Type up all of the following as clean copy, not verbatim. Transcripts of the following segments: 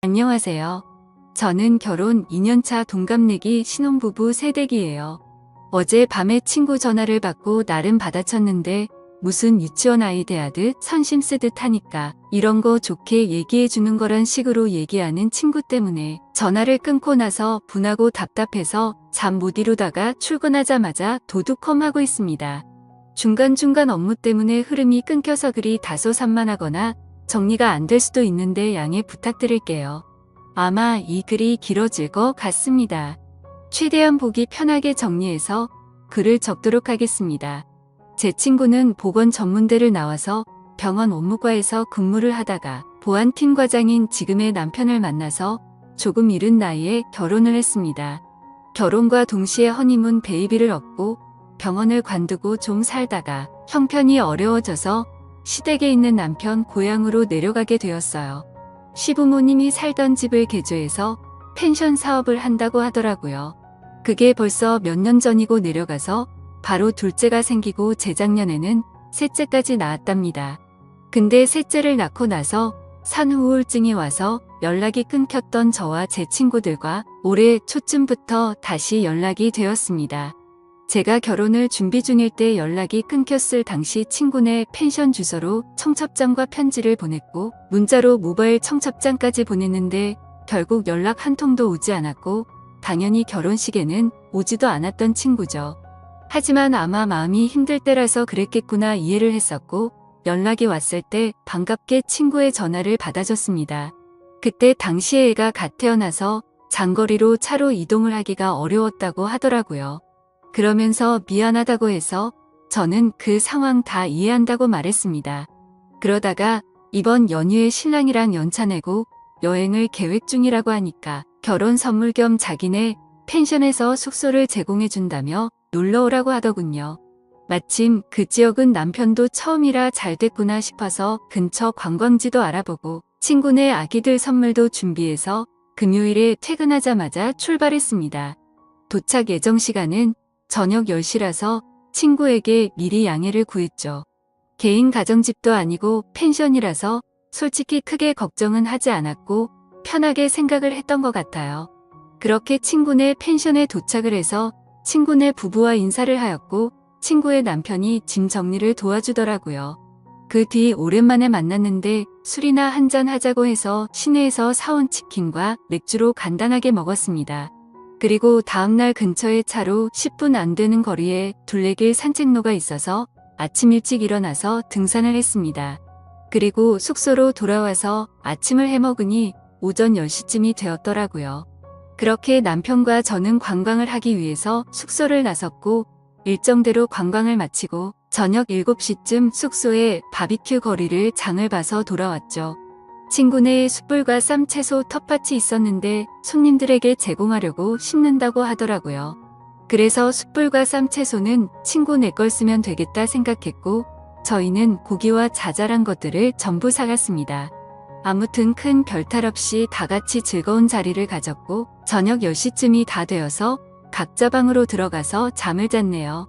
안녕하세요. 저는 결혼 2년차 동갑내기 신혼부부 새댁이에요. 어제 밤에 친구 전화를 받고 나름 받아쳤는데 무슨 유치원 아이 대하듯 선심 쓰듯 하니까 이런 거 좋게 얘기해 주는 거란 식으로 얘기하는 친구 때문에 전화를 끊고 나서 분하고 답답해서 잠 못 이루다가 출근하자마자 도둑컴하고 있습니다. 중간중간 업무 때문에 흐름이 끊겨서 글이 다소 산만하거나 정리가 안 될 수도 있는데 양해 부탁드릴게요. 아마 이 글이 길어질 것 같습니다. 최대한 보기 편하게 정리해서 글을 적도록 하겠습니다. 제 친구는 보건 전문대를 나와서 병원 업무과에서 근무를 하다가 보안팀 과장인 지금의 남편을 만나서 조금 이른 나이에 결혼을 했습니다. 결혼과 동시에 허니문 베이비를 얻고 병원을 관두고 좀 살다가 형편이 어려워져서 시댁에 있는 남편 고향으로 내려가게 되었어요. 시부모님이 살던 집을 개조해서 펜션 사업을 한다고 하더라고요. 그게 벌써 몇 년 전이고 내려가서 바로 둘째가 생기고 재작년에는 셋째까지 낳았답니다. 근데 셋째를 낳고 나서 산후우울증이 와서 연락이 끊겼던 저와 제 친구들과 올해 초쯤부터 다시 연락이 되었습니다. 제가 결혼을 준비 중일 때 연락이 끊겼을 당시 친구네 펜션 주소로 청첩장과 편지를 보냈고 문자로 모바일 청첩장까지 보냈는데 결국 연락 한 통도 오지 않았고 당연히 결혼식에는 오지도 않았던 친구죠. 하지만 아마 마음이 힘들 때라서 그랬겠구나 이해를 했었고 연락이 왔을 때 반갑게 친구의 전화를 받아줬습니다. 그때 당시에 애가 갓 태어나서 장거리로 차로 이동을 하기가 어려웠다고 하더라고요. 그러면서 미안하다고 해서 저는 그 상황 다 이해한다고 말했습니다. 그러다가 이번 연휴에 신랑이랑 연차 내고 여행을 계획 중이라고 하니까 결혼 선물 겸 자기네 펜션에서 숙소를 제공해준다며 놀러오라고 하더군요. 마침 그 지역은 남편도 처음이라 잘 됐구나 싶어서 근처 관광지도 알아보고 친구네 아기들 선물도 준비해서 금요일에 퇴근하자마자 출발했습니다. 도착 예정 시간은 저녁 10시라서 친구에게 미리 양해를 구했죠. 개인 가정집도 아니고 펜션이라서 솔직히 크게 걱정은 하지 않았고 편하게 생각을 했던 것 같아요. 그렇게 친구네 펜션에 도착을 해서 친구네 부부와 인사를 하였고 친구의 남편이 짐 정리를 도와주더라고요. 그 뒤 오랜만에 만났는데 술이나 한잔 하자고 해서 시내에서 사온 치킨과 맥주로 간단하게 먹었습니다. 그리고 다음날 근처에 차로 10분 안 되는 거리에 둘레길 산책로가 있어서 아침 일찍 일어나서 등산을 했습니다. 그리고 숙소로 돌아와서 아침을 해먹으니 오전 10시쯤이 되었더라고요. 그렇게 남편과 저는 관광을 하기 위해서 숙소를 나섰고 일정대로 관광을 마치고 저녁 7시쯤 숙소에 바비큐 거리를 장을 봐서 돌아왔죠. 친구네 숯불과 쌈, 채소, 텃밭이 있었는데 손님들에게 제공하려고 심는다고 하더라고요. 그래서 숯불과 쌈, 채소는 친구 내 걸 쓰면 되겠다 생각했고 저희는 고기와 자잘한 것들을 전부 사갔습니다. 아무튼 큰 별탈 없이 다 같이 즐거운 자리를 가졌고 저녁 10시쯤이 다 되어서 각자 방으로 들어가서 잠을 잤네요.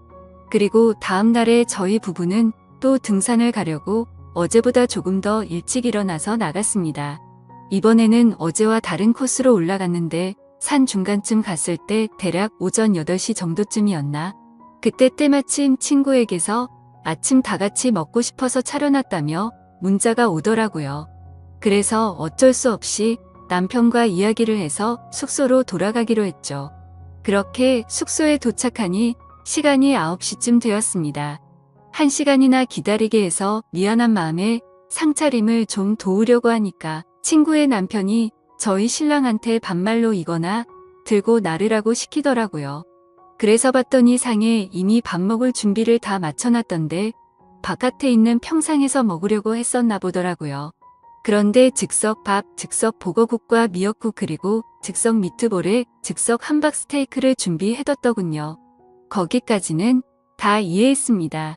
그리고 다음 날에 저희 부부는 또 등산을 가려고 어제보다 조금 더 일찍 일어나서 나갔습니다. 이번에는 어제와 다른 코스로 올라갔는데 산 중간쯤 갔을 때 대략 오전 8시 정도쯤이었나? 그때 때마침 친구에게서 아침 다 같이 먹고 싶어서 차려놨다며 문자가 오더라고요. 그래서 어쩔 수 없이 남편과 이야기를 해서 숙소로 돌아가기로 했죠. 그렇게 숙소에 도착하니 시간이 9시쯤 되었습니다. 1시간이나 기다리게 해서 미안한 마음에 상차림을 좀 도우려고 하니까 친구의 남편이 저희 신랑한테 반말로 이거나 들고 나르라고 시키더라고요. 그래서 봤더니 상에 이미 밥 먹을 준비를 다 마쳐놨던데 바깥에 있는 평상에서 먹으려고 했었나 보더라고요. 그런데 즉석 밥, 즉석 보거국과 미역국 그리고 즉석 미트볼에 즉석 함박 스테이크를 준비해뒀더군요. 거기까지는 다 이해했습니다.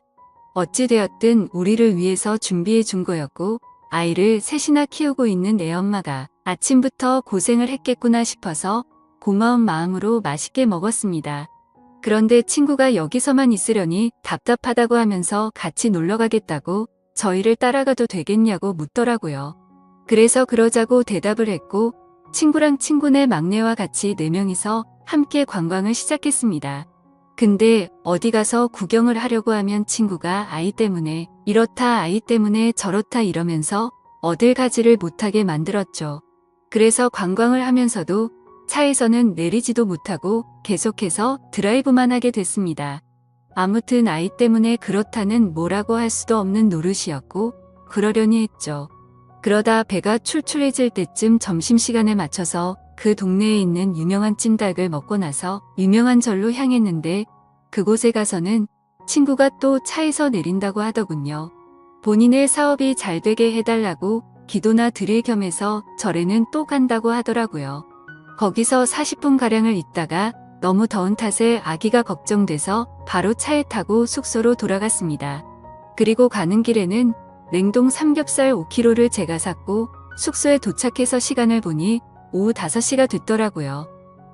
어찌되었든 우리를 위해서 준비해 준 거였고 아이를 셋이나 키우고 있는 애 엄마가 아침부터 고생을 했겠구나 싶어서 고마운 마음으로 맛있게 먹었습니다. 그런데 친구가 여기서만 있으려니 답답하다고 하면서 같이 놀러 가겠다고 저희를 따라가도 되겠냐고 묻더라고요. 그래서 그러자고 대답을 했고 친구랑 친구네 막내와 같이 4명이서 함께 관광을 시작했습니다. 근데 어디 가서 구경을 하려고 하면 친구가 아이 때문에 이렇다 아이 때문에 저렇다 이러면서 어딜 가지를 못하게 만들었죠. 그래서 관광을 하면서도 차에서는 내리지도 못하고 계속해서 드라이브만 하게 됐습니다. 아무튼 아이 때문에 그렇다는 뭐라고 할 수도 없는 노릇이었고 그러려니 했죠. 그러다 배가 출출해질 때쯤 점심시간에 맞춰서 그 동네에 있는 유명한 찜닭을 먹고 나서 유명한 절로 향했는데 그곳에 가서는 친구가 또 차에서 내린다고 하더군요. 본인의 사업이 잘 되게 해달라고 기도나 드릴 겸해서 절에는 또 간다고 하더라고요. 거기서 40분가량을 있다가 너무 더운 탓에 아기가 걱정돼서 바로 차에 타고 숙소로 돌아갔습니다. 그리고 가는 길에는 냉동 삼겹살 5kg를 제가 샀고 숙소에 도착해서 시간을 보니 오후 5시가 됐더라고요.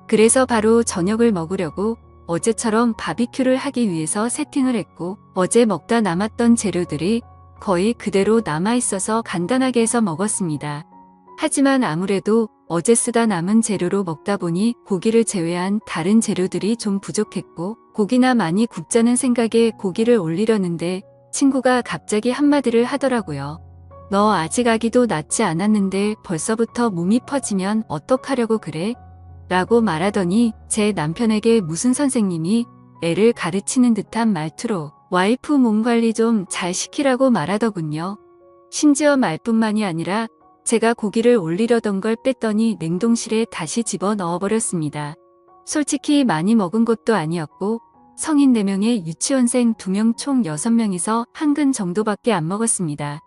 그래서 바로 저녁을 먹으려고 어제처럼 바비큐를 하기 위해서 세팅을 했고 어제 먹다 남았던 재료들이 거의 그대로 남아있어서 간단하게 해서 먹었습니다. 하지만 아무래도 어제 쓰다 남은 재료로 먹다 보니 고기를 제외한 다른 재료들이 좀 부족했고 고기나 많이 굽자는 생각에 고기를 올리려는데 친구가 갑자기 한마디를 하더라고요. 너 아직 아기도 낳지 않았는데 벌써부터 몸이 퍼지면 어떡하려고 그래? 라고 말하더니 제 남편에게 무슨 선생님이 애를 가르치는 듯한 말투로 와이프 몸 관리 좀 잘 시키라고 말하더군요. 심지어 말뿐만이 아니라 제가 고기를 올리려던 걸 뺐더니 냉동실에 다시 집어 넣어버렸습니다. 솔직히 많이 먹은 것도 아니었고 성인 4명에 유치원생 2명 총 6명이서 한 근 정도밖에 안 먹었습니다.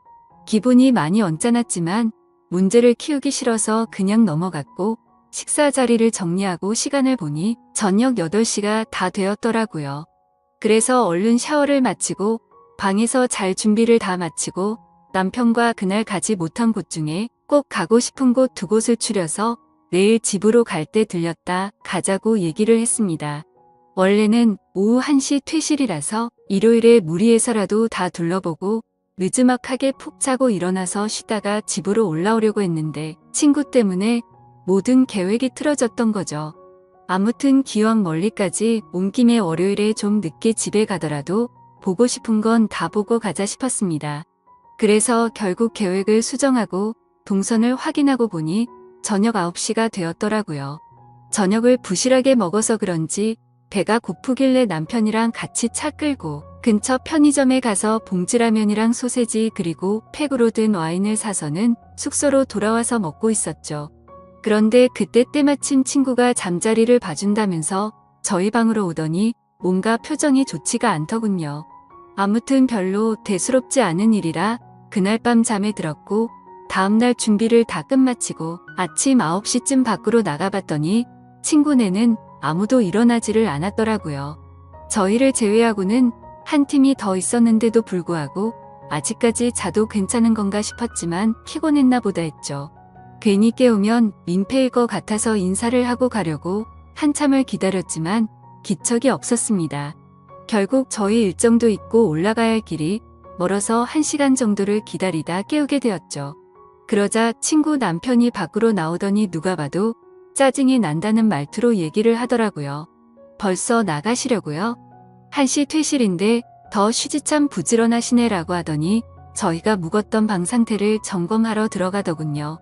기분이 많이 언짢았지만 문제를 키우기 싫어서 그냥 넘어갔고 식사 자리를 정리하고 시간을 보니 저녁 8시가 다 되었더라고요. 그래서 얼른 샤워를 마치고 방에서 잘 준비를 다 마치고 남편과 그날 가지 못한 곳 중에 꼭 가고 싶은 곳 2곳을 추려서 내일 집으로 갈 때 들렸다 가자고 얘기를 했습니다. 원래는 오후 1시 퇴실이라서 일요일에 무리해서라도 다 둘러보고 느즈막하게 푹 자고 일어나서 쉬다가 집으로 올라오려고 했는데 친구 때문에 모든 계획이 틀어졌던 거죠. 아무튼 기왕 멀리까지 온 김에 월요일에 좀 늦게 집에 가더라도 보고 싶은 건 다 보고 가자 싶었습니다. 그래서 결국 계획을 수정하고 동선을 확인하고 보니 저녁 9시가 되었더라고요. 저녁을 부실하게 먹어서 그런지 배가 고프길래 남편이랑 같이 차 끌고 근처 편의점에 가서 봉지라면이랑 소세지 그리고 팩으로 든 와인을 사서는 숙소로 돌아와서 먹고 있었죠. 그런데 그때 때마침 친구가 잠자리를 봐준다면서 저희 방으로 오더니 뭔가 표정이 좋지가 않더군요. 아무튼 별로 대수롭지 않은 일이라 그날 밤 잠에 들었고 다음날 준비를 다 끝마치고 아침 9시쯤 밖으로 나가봤더니 친구네는 아무도 일어나지를 않았더라고요. 저희를 제외하고는 한 팀이 더 있었는데도 불구하고 아직까지 자도 괜찮은 건가 싶었지만 피곤했나 보다 했죠. 괜히 깨우면 민폐일 것 같아서 인사를 하고 가려고 한참을 기다렸지만 기척이 없었습니다. 결국 저희 일정도 있고 올라가야 할 길이 멀어서 1시간 정도를 기다리다 깨우게 되었죠. 그러자 친구 남편이 밖으로 나오더니 누가 봐도 짜증이 난다는 말투로 얘기를 하더라고요. 벌써 나가시려고요? 1시 퇴실인데 더 쉬지참 부지런하시네라고 하더니 저희가 묵었던 방 상태를 점검하러 들어가더군요.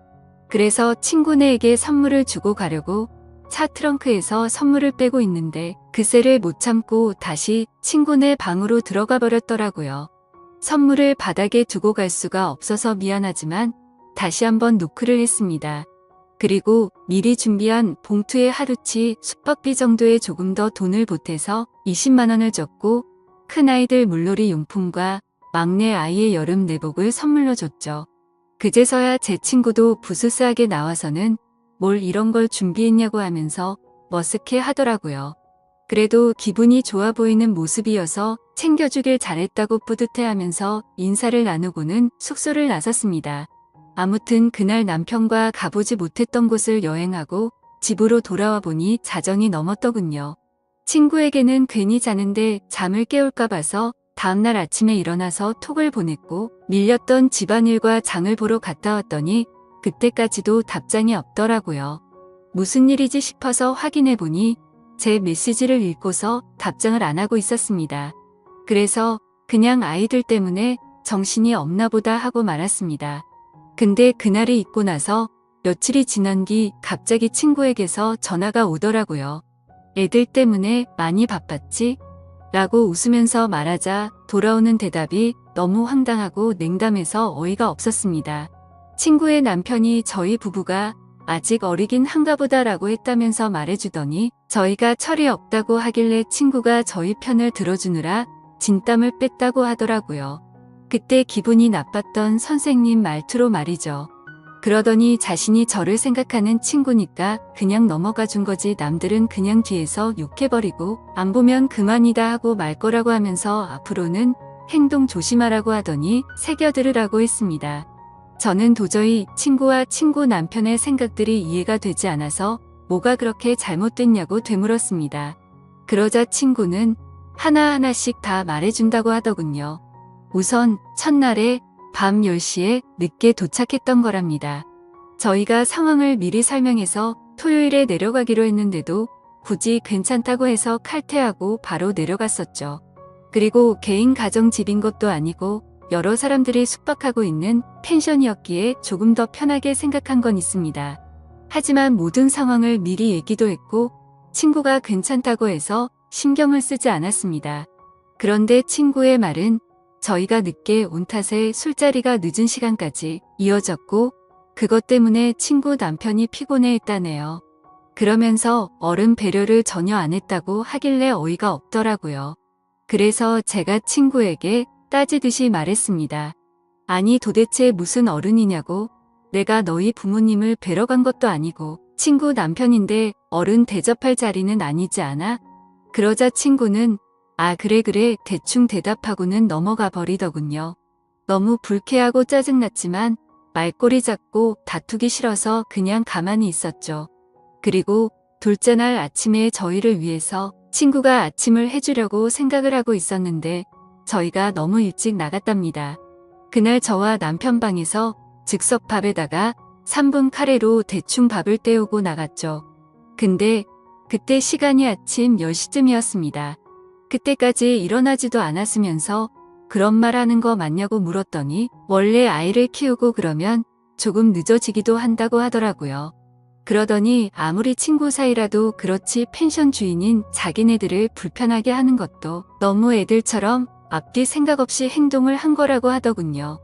그래서 친구네에게 선물을 주고 가려고 차 트렁크에서 선물을 빼고 있는데 그새를 못 참고 다시 친구네 방으로 들어가 버렸더라고요. 선물을 바닥에 두고 갈 수가 없어서 미안하지만 다시 한번 노크를 했습니다. 그리고 미리 준비한 봉투에 하루치 숙박비 정도의 조금 더 돈을 보태서 20만 원을 줬고 큰아이들 물놀이 용품과 막내 아이의 여름 내복을 선물로 줬죠. 그제서야 제 친구도 부스스하게 나와서는 뭘 이런 걸 준비했냐고 하면서 머쓱해 하더라고요. 그래도 기분이 좋아 보이는 모습이어서 챙겨주길 잘했다고 뿌듯해하면서 인사를 나누고는 숙소를 나섰습니다. 아무튼 그날 남편과 가보지 못했던 곳을 여행하고 집으로 돌아와 보니 자정이 넘었더군요. 친구에게는 괜히 자는데 잠을 깨울까 봐서 다음날 아침에 일어나서 톡을 보냈고 밀렸던 집안일과 장을 보러 갔다 왔더니 그때까지도 답장이 없더라고요. 무슨 일이지 싶어서 확인해 보니 제 메시지를 읽고서 답장을 안 하고 있었습니다. 그래서 그냥 아이들 때문에 정신이 없나 보다 하고 말았습니다. 근데 그날이 있고 나서 며칠이 지난 뒤 갑자기 친구에게서 전화가 오더라고요. 애들 때문에 많이 바빴지? 라고 웃으면서 말하자 돌아오는 대답이 너무 황당하고 냉담해서 어이가 없었습니다. 친구의 남편이 저희 부부가 아직 어리긴 한가 보다라고 했다면서 말해주더니 저희가 철이 없다고 하길래 친구가 저희 편을 들어주느라 진땀을 뺐다고 하더라고요. 그때 기분이 나빴던 선생님 말투로 말이죠. 그러더니 자신이 저를 생각하는 친구니까 그냥 넘어가 준 거지 남들은 그냥 뒤에서 욕해버리고 안 보면 그만이다 하고 말 거라고 하면서 앞으로는 행동 조심하라고 하더니 새겨들으라고 했습니다. 저는 도저히 친구와 친구 남편의 생각들이 이해가 되지 않아서 뭐가 그렇게 잘못됐냐고 되물었습니다. 그러자 친구는 하나하나씩 다 말해준다고 하더군요. 우선 첫날에 밤 10시에 늦게 도착했던 거랍니다. 저희가 상황을 미리 설명해서 토요일에 내려가기로 했는데도 굳이 괜찮다고 해서 칼퇴하고 바로 내려갔었죠. 그리고 개인 가정집인 것도 아니고 여러 사람들이 숙박하고 있는 펜션이었기에 조금 더 편하게 생각한 건 있습니다. 하지만 모든 상황을 미리 얘기도 했고 친구가 괜찮다고 해서 신경을 쓰지 않았습니다. 그런데 친구의 말은 저희가 늦게 온 탓에 술자리가 늦은 시간까지 이어졌고 그것 때문에 친구 남편이 피곤해했다네요. 그러면서 어른 배려를 전혀 안 했다고 하길래 어이가 없더라고요. 그래서 제가 친구에게 따지듯이 말했습니다. 아니 도대체 무슨 어른이냐고. 내가 너희 부모님을 뵈러 간 것도 아니고 친구 남편인데 어른 대접할 자리는 아니지 않아? 그러자 친구는 아 그래 대충 대답하고는 넘어가 버리더군요. 너무 불쾌하고 짜증났지만 말꼬리 잡고 다투기 싫어서 그냥 가만히 있었죠. 그리고 둘째 날 아침에 저희를 위해서 친구가 아침을 해주려고 생각을 하고 있었는데 저희가 너무 일찍 나갔답니다. 그날 저와 남편 방에서 즉석밥에다가 3분 카레로 대충 밥을 때우고 나갔죠. 근데 그때 시간이 아침 10시쯤이었습니다. 그때까지 일어나지도 않았으면서 그런 말 하는 거 맞냐고 물었더니 원래 아이를 키우고 그러면 조금 늦어지기도 한다고 하더라고요. 그러더니 아무리 친구 사이라도 그렇지 펜션 주인인 자기네들을 불편하게 하는 것도 너무 애들처럼 앞뒤 생각 없이 행동을 한 거라고 하더군요.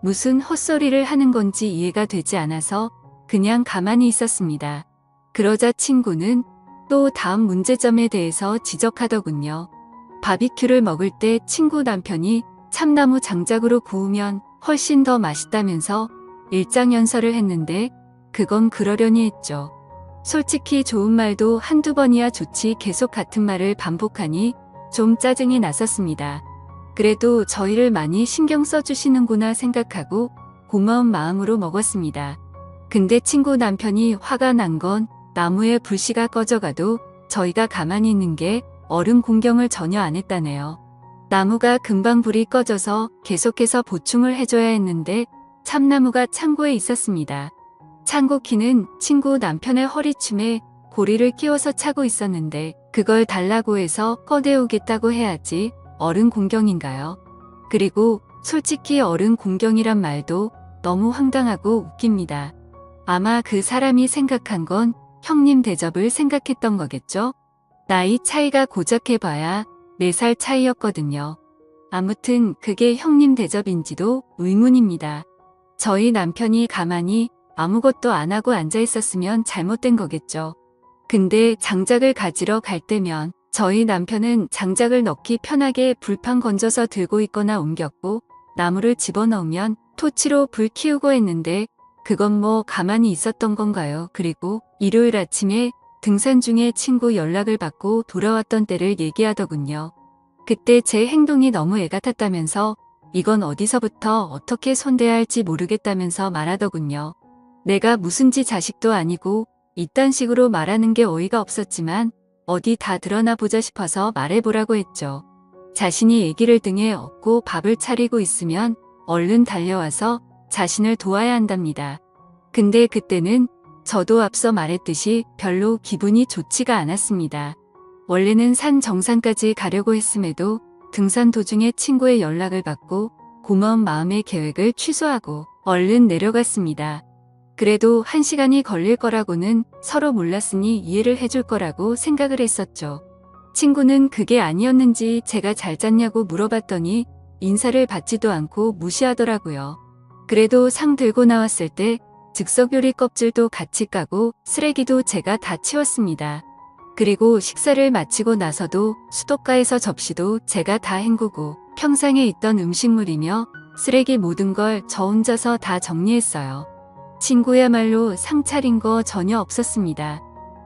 무슨 헛소리를 하는 건지 이해가 되지 않아서 그냥 가만히 있었습니다. 그러자 친구는 또 다음 문제점에 대해서 지적하더군요. 바비큐를 먹을 때 친구 남편이 참나무 장작으로 구우면 훨씬 더 맛있다면서 일장연설을 했는데 그건 그러려니 했죠. 솔직히 좋은 말도 한두 번이야 좋지 계속 같은 말을 반복하니 좀 짜증이 났었습니다. 그래도 저희를 많이 신경 써주시는구나 생각하고 고마운 마음으로 먹었습니다. 근데 친구 남편이 화가 난 건 나무에 불씨가 꺼져가도 저희가 가만히 있는 게 어른 공경을 전혀 안 했다네요. 나무가 금방 불이 꺼져서 계속해서 보충을 해줘야 했는데 참나무가 창고에 있었습니다. 창고 키는 친구 남편의 허리춤에 고리를 끼워서 차고 있었는데 그걸 달라고 해서 꺼내오겠다고 해야지 어른 공경인가요? 그리고 솔직히 어른 공경이란 말도 너무 황당하고 웃깁니다. 아마 그 사람이 생각한 건 형님 대접을 생각했던 거겠죠? 나이 차이가 고작 해봐야 4살 차이였거든요. 아무튼 그게 형님 대접인지도 의문입니다. 저희 남편이 가만히 아무것도 안 하고 앉아 있었으면 잘못된 거겠죠. 근데 장작을 가지러 갈 때면 저희 남편은 장작을 넣기 편하게 불판 건져서 들고 있거나 옮겼고 나무를 집어넣으면 토치로 불 키우고 했는데 그건 뭐 가만히 있었던 건가요? 그리고 일요일 아침에 등산 중에 친구 연락을 받고 돌아왔던 때를 얘기하더군요. 그때 제 행동이 너무 애 같았다면서 이건 어디서부터 어떻게 손대야 할지 모르겠다면서 말하더군요. 내가 무슨 지 자식도 아니고 이딴 식으로 말하는 게 어이가 없었지만 어디 다 드러나 보자 싶어서 말해보라고 했죠. 자신이 아기를 등에 업고 밥을 차리고 있으면 얼른 달려와서 자신을 도와야 한답니다. 근데 그때는 저도 앞서 말했듯이 별로 기분이 좋지가 않았습니다. 원래는 산 정상까지 가려고 했음에도 등산 도중에 친구의 연락을 받고 고마운 마음에 계획을 취소하고 얼른 내려갔습니다. 그래도 1시간이 걸릴 거라고는 서로 몰랐으니 이해를 해줄 거라고 생각을 했었죠. 친구는 그게 아니었는지 제가 잘 잤냐고 물어봤더니 인사를 받지도 않고 무시하더라고요. 그래도 상 들고 나왔을 때 즉석요리 껍질도 같이 까고 쓰레기도 제가 다 치웠습니다. 그리고 식사를 마치고 나서도 수도가에서 접시도 제가 다 헹구고 평상에 있던 음식물이며 쓰레기 모든 걸 저 혼자서 다 정리했어요. 친구야말로 상 차린 거 전혀 없었습니다.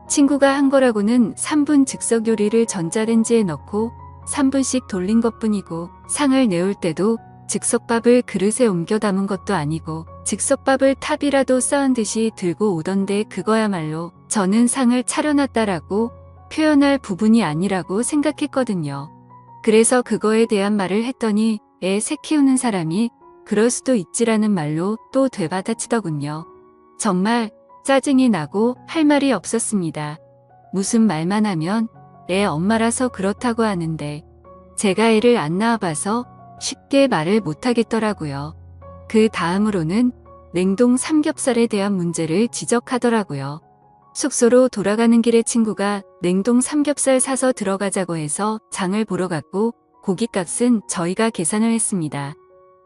친구가 한 거라고는 3분 즉석 요리를 전자레인지에 넣고 3분씩 돌린 것뿐이고 상을 내올 때도 즉석밥을 그릇에 옮겨 담은 것도 아니고 즉석밥을 탑이라도 쌓은 듯이 들고 오던데 그거야말로 저는 상을 차려놨다라고 표현할 부분이 아니라고 생각했거든요. 그래서 그거에 대한 말을 했더니 새 키우는 사람이 그럴 수도 있지라는 말로 또 되받아치더군요. 정말 짜증이 나고 할 말이 없었습니다. 무슨 말만 하면 애 엄마라서 그렇다고 하는데 제가 애를 안 낳아봐서 쉽게 말을 못하겠더라고요. 그 다음으로는 냉동 삼겹살에 대한 문제를 지적하더라고요. 숙소로 돌아가는 길에 친구가 냉동 삼겹살 사서 들어가자고 해서 장을 보러 갔고 고깃값은 저희가 계산을 했습니다.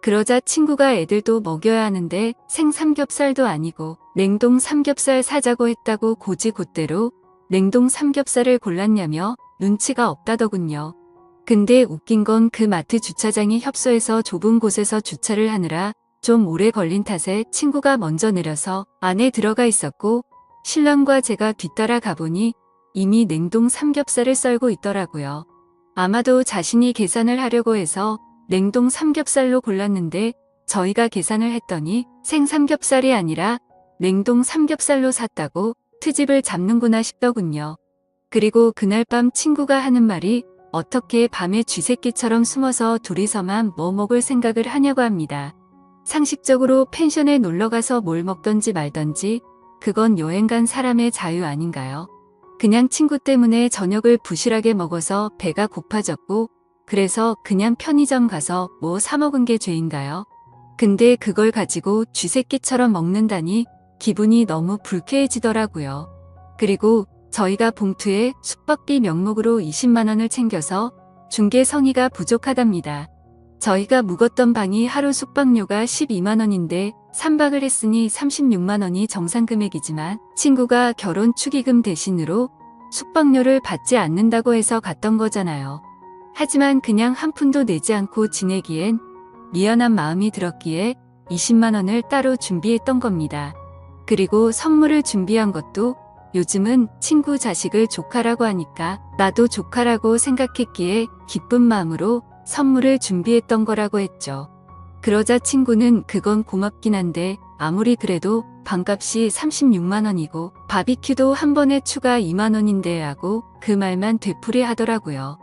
그러자 친구가 애들도 먹여야 하는데 생삼겹살도 아니고 냉동 삼겹살 사자고 했다고 고지곳대로 냉동 삼겹살을 골랐냐며 눈치가 없다더군요. 근데 웃긴 건 그 마트 주차장이 협소해서 좁은 곳에서 주차를 하느라 좀 오래 걸린 탓에 친구가 먼저 내려서 안에 들어가 있었고 신랑과 제가 뒤따라 가보니 이미 냉동 삼겹살을 썰고 있더라고요. 아마도 자신이 계산을 하려고 해서 냉동 삼겹살로 골랐는데 저희가 계산을 했더니 생삼겹살이 아니라 냉동 삼겹살로 샀다고 트집을 잡는구나 싶더군요. 그리고 그날 밤 친구가 하는 말이 어떻게 밤에 쥐새끼처럼 숨어서 둘이서만 뭐 먹을 생각을 하냐고 합니다. 상식적으로 펜션에 놀러가서 뭘 먹던지 말던지 그건 여행 간 사람의 자유 아닌가요? 그냥 친구 때문에 저녁을 부실하게 먹어서 배가 고파졌고 그래서 그냥 편의점 가서 뭐 사 먹은 게 죄인가요? 근데 그걸 가지고 쥐새끼처럼 먹는다니 기분이 너무 불쾌해지더라고요. 그리고 저희가 봉투에 숙박비 명목으로 20만 원을 챙겨서 중개 성의가 부족하답니다. 저희가 묵었던 방이 하루 숙박료가 12만 원인데 3박을 했으니 36만 원이 정상 금액이지만 친구가 결혼 축의금 대신으로 숙박료를 받지 않는다고 해서 갔던 거잖아요. 하지만 그냥 한 푼도 내지 않고 지내기엔 미안한 마음이 들었기에 20만 원을 따로 준비했던 겁니다. 그리고 선물을 준비한 것도 요즘은 친구 자식을 조카라고 하니까 나도 조카라고 생각했기에 기쁜 마음으로 선물을 준비했던 거라고 했죠. 그러자 친구는 그건 고맙긴 한데 아무리 그래도 방값이 36만 원이고 바비큐도 한 번에 추가 2만 원인데 하고 그 말만 되풀이 하더라고요.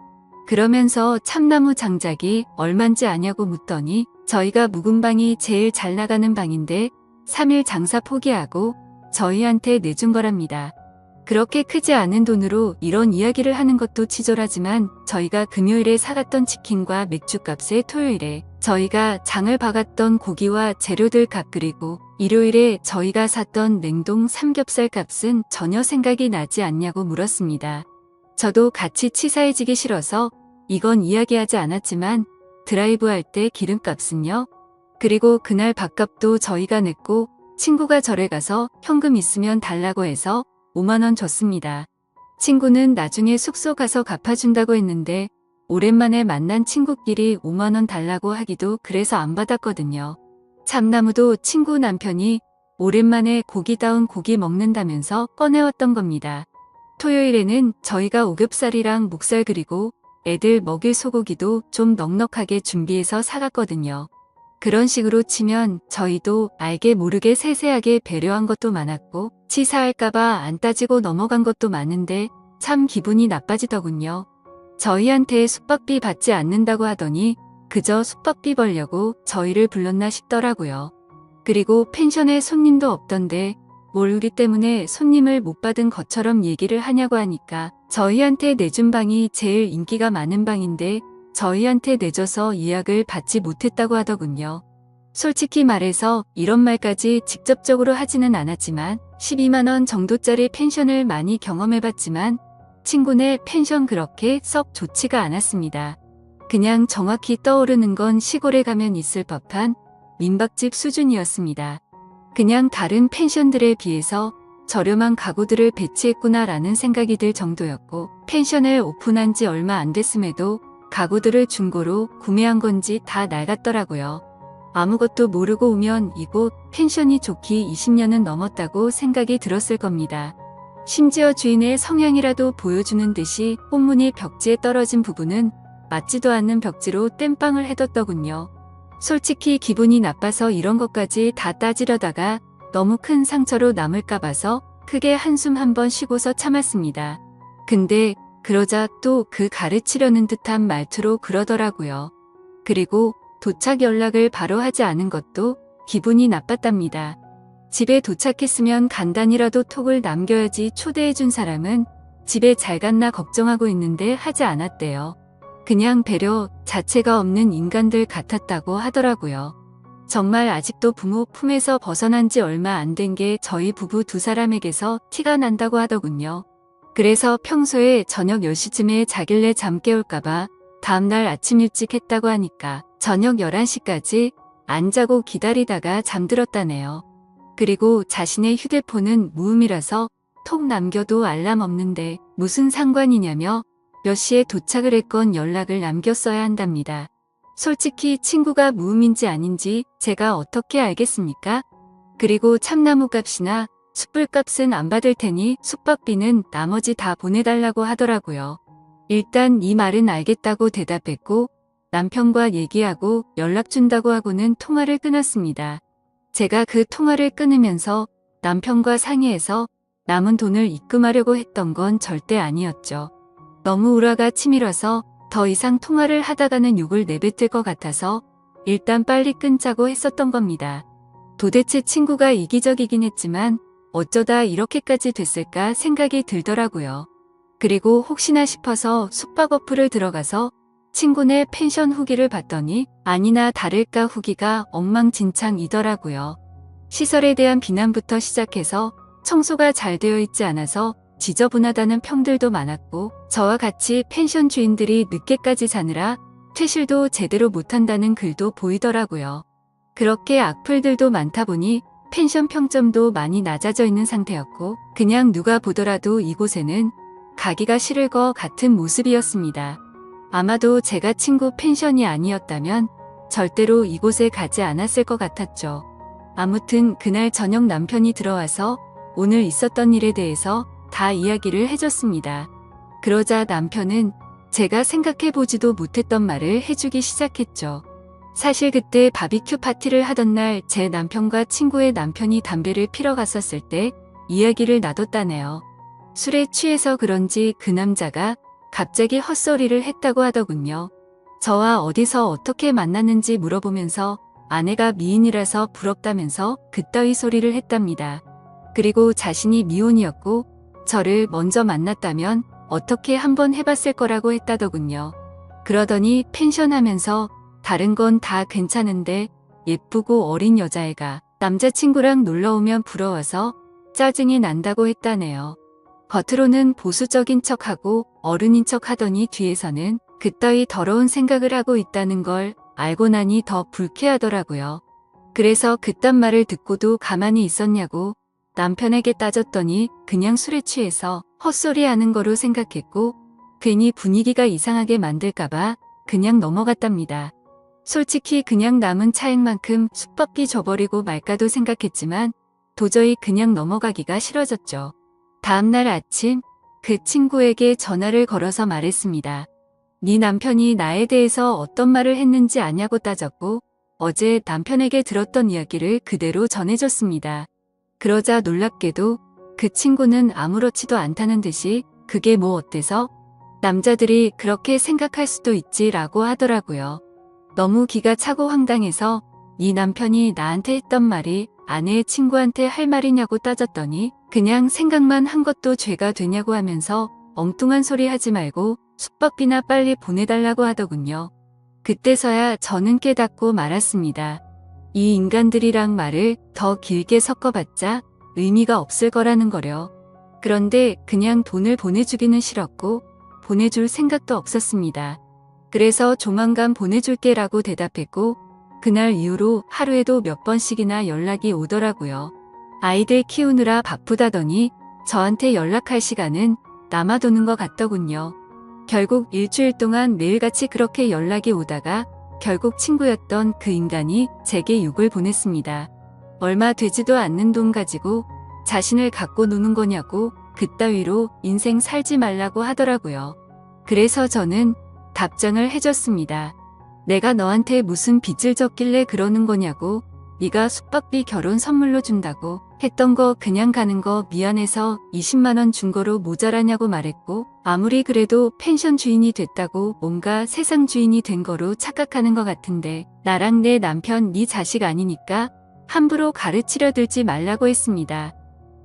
그러면서 참나무 장작이 얼만지 아냐고 묻더니 저희가 묵은 방이 제일 잘 나가는 방인데 3일 장사 포기하고 저희한테 내준 거랍니다. 그렇게 크지 않은 돈으로 이런 이야기를 하는 것도 치졸하지만 저희가 금요일에 사갔던 치킨과 맥주값에 토요일에 저희가 장을 봐갔던 고기와 재료들 값 그리고 일요일에 저희가 샀던 냉동 삼겹살 값은 전혀 생각이 나지 않냐고 물었습니다. 저도 같이 치사해지기 싫어서 이건 이야기하지 않았지만 드라이브 할 때 기름값은요? 그리고 그날 밥값도 저희가 냈고 친구가 절에 가서 현금 있으면 달라고 해서 5만 원 줬습니다. 친구는 나중에 숙소 가서 갚아준다고 했는데 오랜만에 만난 친구끼리 5만 원 달라고 하기도 그래서 안 받았거든요. 참나무도 친구 남편이 오랜만에 고기다운 고기 먹는다면서 꺼내왔던 겁니다. 토요일에는 저희가 오겹살이랑 목살 그리고 애들 먹일 소고기도 좀 넉넉하게 준비해서 사갔거든요. 그런 식으로 치면 저희도 알게 모르게 세세하게 배려한 것도 많았고 치사할까봐 안 따지고 넘어간 것도 많은데 참 기분이 나빠지더군요. 저희한테 숙박비 받지 않는다고 하더니 그저 숙박비 벌려고 저희를 불렀나 싶더라고요. 그리고 펜션에 손님도 없던데 뭘 우리 때문에 손님을 못 받은 것처럼 얘기를 하냐고 하니까 저희한테 내준 방이 제일 인기가 많은 방인데 저희한테 내줘서 예약을 받지 못했다고 하더군요. 솔직히 말해서 이런 말까지 직접적으로 하지는 않았지만 12만 원 정도짜리 펜션을 많이 경험해봤지만 친구네 펜션 그렇게 썩 좋지가 않았습니다. 그냥 정확히 떠오르는 건 시골에 가면 있을 법한 민박집 수준이었습니다. 그냥 다른 펜션들에 비해서 저렴한 가구들을 배치했구나라는 생각이 들 정도였고 펜션을 오픈한 지 얼마 안 됐음에도 가구들을 중고로 구매한 건지 다 낡았더라고요. 아무것도 모르고 오면 이곳 펜션이 좋기 20년은 넘었다고 생각이 들었을 겁니다. 심지어 주인의 성향이라도 보여주는 듯이 꽃무늬 벽지에 떨어진 부분은 맞지도 않는 벽지로 땜빵을 해뒀더군요. 솔직히 기분이 나빠서 이런 것까지 다 따지려다가 너무 큰 상처로 남을까 봐서 크게 한숨 한번 쉬고서 참았습니다. 근데 그러자 또 그 가르치려는 듯한 말투로 그러더라고요. 그리고 도착 연락을 바로 하지 않은 것도 기분이 나빴답니다. 집에 도착했으면 간단히라도 톡을 남겨야지 초대해준 사람은 집에 잘 갔나 걱정하고 있는데 하지 않았대요. 그냥 배려 자체가 없는 인간들 같았다고 하더라고요. 정말 아직도 부모 품에서 벗어난 지 얼마 안 된 게 저희 부부 두 사람에게서 티가 난다고 하더군요. 그래서 평소에 저녁 10시쯤에 자길래 잠 깨울까봐 다음날 아침 일찍 했다고 하니까 저녁 11시까지 안 자고 기다리다가 잠들었다네요. 그리고 자신의 휴대폰은 무음이라서 톡 남겨도 알람 없는데 무슨 상관이냐며 몇 시에 도착을 했건 연락을 남겼어야 한답니다. 솔직히 친구가 무음인지 아닌지 제가 어떻게 알겠습니까? 그리고 참나무 값이나 숯불 값은 안 받을 테니 숙박비는 나머지 다 보내달라고 하더라고요. 일단 이 말은 알겠다고 대답했고 남편과 얘기하고 연락 준다고 하고는 통화를 끊었습니다. 제가 그 통화를 끊으면서 남편과 상의해서 남은 돈을 입금하려고 했던 건 절대 아니었죠. 너무 우라가 치밀어서 더 이상 통화를 하다가는 욕을 내뱉을 것 같아서 일단 빨리 끊자고 했었던 겁니다. 도대체 친구가 이기적이긴 했지만 어쩌다 이렇게까지 됐을까 생각이 들더라고요. 그리고 혹시나 싶어서 숙박 어플을 들어가서 친구네 펜션 후기를 봤더니 아니나 다를까 후기가 엉망진창이더라고요. 시설에 대한 비난부터 시작해서 청소가 잘 되어 있지 않아서 지저분하다는 평들도 많았고 저와 같이 펜션 주인들이 늦게까지 자느라 퇴실도 제대로 못한다는 글도 보이더라고요. 그렇게 악플들도 많다 보니 펜션 평점도 많이 낮아져 있는 상태였고 그냥 누가 보더라도 이곳에는 가기가 싫을 것 같은 모습이었습니다. 아마도 제가 친구 펜션이 아니었다면 절대로 이곳에 가지 않았을 것 같았죠. 아무튼 그날 저녁 남편이 들어와서 오늘 있었던 일에 대해서 다 이야기를 해줬습니다. 그러자 남편은 제가 생각해보지도 못했던 말을 해주기 시작했죠. 사실 그때 바비큐 파티를 하던 날 제 남편과 친구의 남편이 담배를 피러 갔었을 때 이야기를 나눴다네요. 술에 취해서 그런지 그 남자가 갑자기 헛소리를 했다고 하더군요. 저와 어디서 어떻게 만났는지 물어보면서 아내가 미인이라서 부럽다면서 그따위 소리를 했답니다. 그리고 자신이 미혼이었고 저를 먼저 만났다면 어떻게 한번 해봤을 거라고 했다더군요. 그러더니 펜션 하면서 다른 건 다 괜찮은데 예쁘고 어린 여자애가 남자친구랑 놀러오면 부러워서 짜증이 난다고 했다네요. 겉으로는 보수적인 척하고 어른인 척하더니 뒤에서는 그따위 더러운 생각을 하고 있다는 걸 알고 나니 더 불쾌하더라고요. 그래서 그딴 말을 듣고도 가만히 있었냐고 남편에게 따졌더니 그냥 술에 취해서 헛소리하는 거로 생각했고 괜히 분위기가 이상하게 만들까봐 그냥 넘어갔답니다. 솔직히 그냥 남은 차액만큼 숙박비 줘버리고 말까도 생각했지만 도저히 그냥 넘어가기가 싫어졌죠. 다음날 아침 그 친구에게 전화를 걸어서 말했습니다. 네 남편이 나에 대해서 어떤 말을 했는지 아냐고 따졌고 어제 남편에게 들었던 이야기를 그대로 전해줬습니다. 그러자 놀랍게도 그 친구는 아무렇지도 않다는 듯이 그게 뭐 어때서? 남자들이 그렇게 생각할 수도 있지라고 하더라고요. 너무 기가 차고 황당해서 네 남편이 나한테 했던 말이 아내의 친구한테 할 말이냐고 따졌더니 그냥 생각만 한 것도 죄가 되냐고 하면서 엉뚱한 소리 하지 말고 숙박비나 빨리 보내달라고 하더군요. 그때서야 저는 깨닫고 말았습니다. 이 인간들이랑 말을 더 길게 섞어봤자 의미가 없을 거라는 거려. 그런데 그냥 돈을 보내주기는 싫었고 보내줄 생각도 없었습니다. 그래서 조만간 보내줄게라고 대답했고 그날 이후로 하루에도 몇 번씩이나 연락이 오더라고요. 아이들 키우느라 바쁘다더니 저한테 연락할 시간은 남아도는 것 같더군요. 결국 일주일 동안 매일같이 그렇게 연락이 오다가 결국 친구였던 그 인간이 제게 욕을 보냈습니다. 얼마 되지도 않는 돈 가지고 자신을 갖고 노는 거냐고 그따위로 인생 살지 말라고 하더라고요. 그래서 저는 답장을 해줬습니다. 내가 너한테 무슨 빚을 졌길래 그러는 거냐고. 네가 숙박비 결혼 선물로 준다고 했던 거 그냥 가는 거 미안해서 20만 원 준 거로 모자라냐고 말했고 아무리 그래도 펜션 주인이 됐다고 뭔가 세상 주인이 된 거로 착각하는 것 같은데 나랑 내 남편 네 자식 아니니까 함부로 가르치려 들지 말라고 했습니다.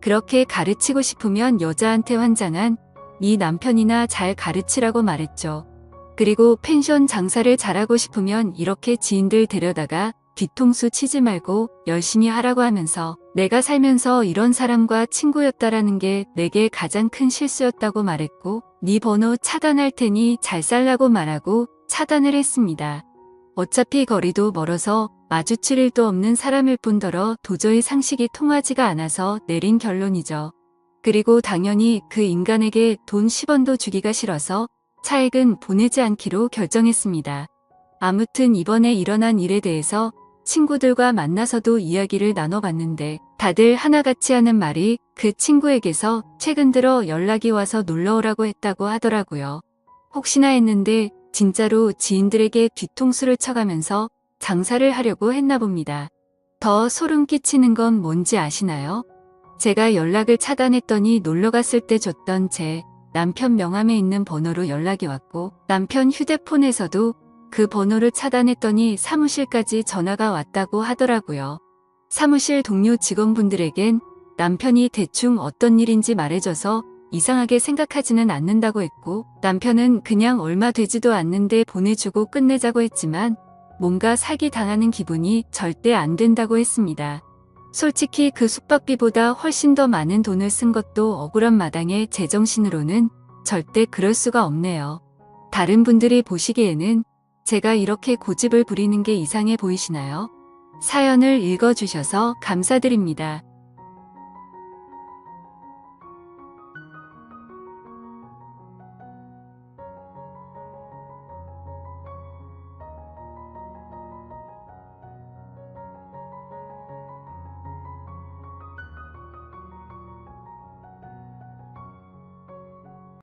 그렇게 가르치고 싶으면 여자한테 환장한 네 남편이나 잘 가르치라고 말했죠. 그리고 펜션 장사를 잘하고 싶으면 이렇게 지인들 데려다가 뒤통수 치지 말고 열심히 하라고 하면서 내가 살면서 이런 사람과 친구였다라는 게 내게 가장 큰 실수였다고 말했고 네 번호 차단할 테니 잘 살라고 말하고 차단을 했습니다. 어차피 거리도 멀어서 마주칠 일도 없는 사람일 뿐더러 도저히 상식이 통하지가 않아서 내린 결론이죠. 그리고 당연히 그 인간에게 돈 10원도 주기가 싫어서 차액은 보내지 않기로 결정했습니다. 아무튼 이번에 일어난 일에 대해서 친구들과 만나서도 이야기를 나눠봤는데 다들 하나같이 하는 말이 그 친구에게서 최근 들어 연락이 와서 놀러오라고 했다고 하더라고요. 혹시나 했는데 진짜로 지인들에게 뒤통수를 쳐가면서 장사를 하려고 했나 봅니다. 더 소름 끼치는 건 뭔지 아시나요? 제가 연락을 차단했더니 놀러갔을 때 줬던 제 남편 명함에 있는 번호로 연락이 왔고 남편 휴대폰에서도 그 번호를 차단했더니 사무실까지 전화가 왔다고 하더라고요. 사무실 동료 직원분들에겐 남편이 대충 어떤 일인지 말해줘서 이상하게 생각하지는 않는다고 했고 남편은 그냥 얼마 되지도 않는데 보내주고 끝내자고 했지만 뭔가 사기당하는 기분이 절대 안 된다고 했습니다. 솔직히 그 숙박비보다 훨씬 더 많은 돈을 쓴 것도 억울한 마당에 제정신으로는 절대 그럴 수가 없네요. 다른 분들이 보시기에는 제가 이렇게 고집을 부리는 게 이상해 보이시나요? 사연을 읽어주셔서 감사드립니다.